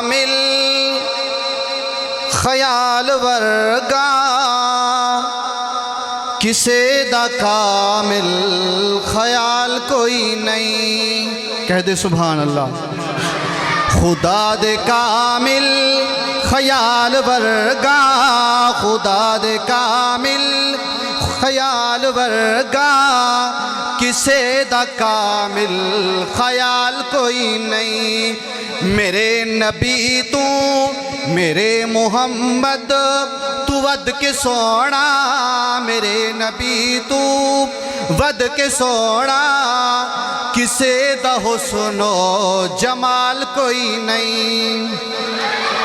कामिल ख्याल वर्गा किसे दा कामिल ख्याल कोई नहीं। कह दे सुभान अल्लाह। खुदा दे कामिल ख्याल वर्गा, खुदा दे कामिल ख्याल वर्गा किसे दा कामिल ख्याल कोई नहीं। मेरे नबी तू मेरे मुहम्मद तू वद के सोना, मेरे नबी तू वद के सोना किसे दा हुस्नो जमाल कोई नहीं।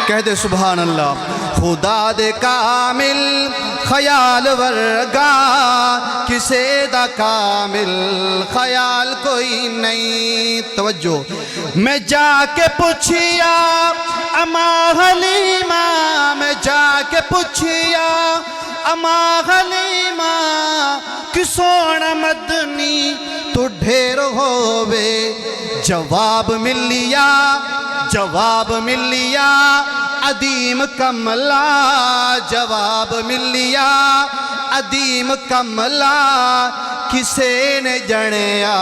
कह दे सुभान अल्लाह। खुदा दे कामिल ख्याल वर्गा किसे दा कामिल ख्याल कोई नहीं। तवज्जो। मैं जाके पुछिया अम्मा हलीमा, मैं जाके पुछिया अम्मा हलीमा कि सोना मदनी तो ढेर होवे। जवाब मिलिया, जवाब मिलिया अदीम कमला, जवाब मिलिया अदीम कमला किसे ने जणिया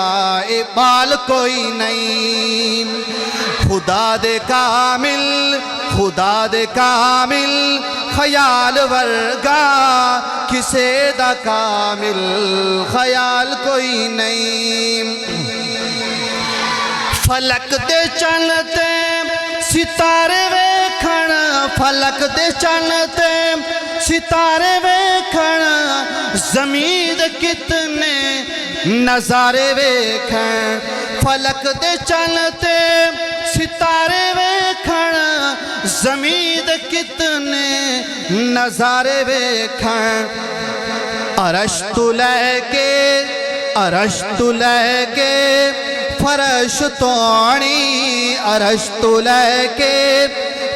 ए बाल कोई नहीं। खुदा दे कामिल, खुदा दे कामिल ख्याल वर्गा किसे दा कामिल ख्याल कोई नहीं। फलक दे चलते सितारे वेखण, फलक दे चलते सितारे वेखण ज़मीन दे कितने नज़ारे वेखण। फलक दे चलते सितारे वेखण ज़मीन दे कितने नज़ारे वेखण। अरश तू लैके, अरश तू लैके फरश तोड़ी, अरश तू लैके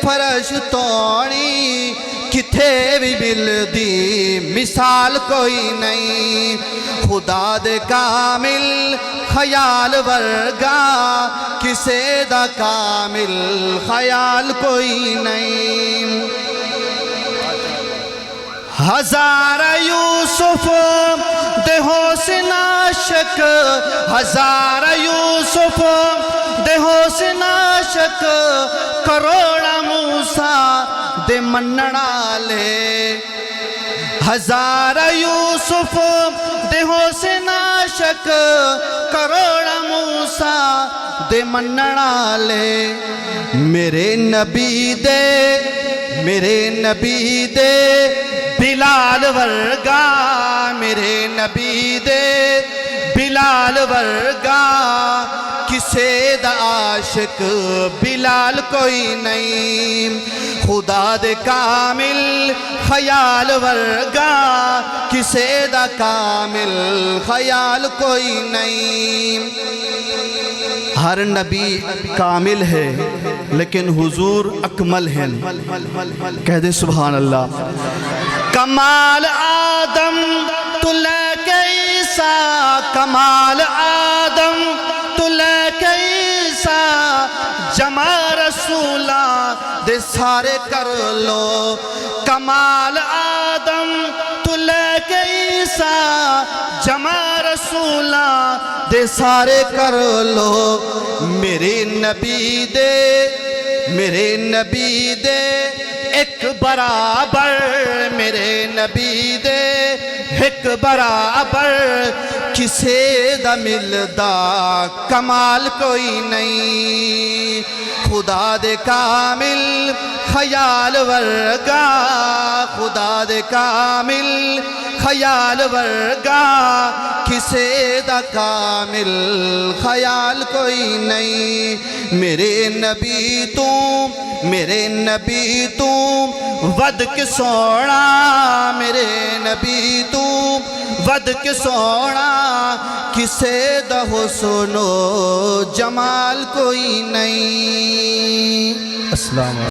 फरश तोड़ी किथे भी मिलदी मिसाल कोई नहीं। खुदा दे कामिल ख्याल वर्गा किसे दा कामिल ख्याल कोई नहीं। हज़ारा यूसुफ दे होसन आशिक, हज़ारा यूसुफ दे होसन आशिक करोड़ा मूसा दे मनण आले। हज़ारा यूसुफ दे होसन आशिक करोड़ा मूसा दे मनण आले। मेरे नबी दे, मेरे नबी दे बिलाल वर्गा, मेरे नबी दे बिलाल वर्गा किसे दा आशिक बिलाल कोई नहीं। खुदा दे कामिल ख्याल वर्गा किसे दा कामिल ख्याल कोई नहीं। हर नबी कामिल है लेकिन हुजूर अकमल है। कह दे सुभान अल्लाह। कमाल आदम तू लेके ईसा, कमाल आदम तू लेके ईसा जमा रसूला दे सारे कर लो। कमाल आदम तू लेके ईसा जमा रसूला दे सारे कर लो। मेरे नबी दे, मेरे नबी दे एक बराबर, मेरे नबी दे एक बराबर किसे दा मिलदा कमाल कोई नहीं। खुदा दे कामिल ख्याल वर्गा, खुदा दे कामिल ख्याल वर्गा किसे दा कामिल ख्याल कोई नहीं। मेरे नबी तू, मेरे नबी तू वद के सोना, मेरे नबी तू वद के सोना किसे दा हुस्नो जमाल कोई नहीं। अस्सलाम।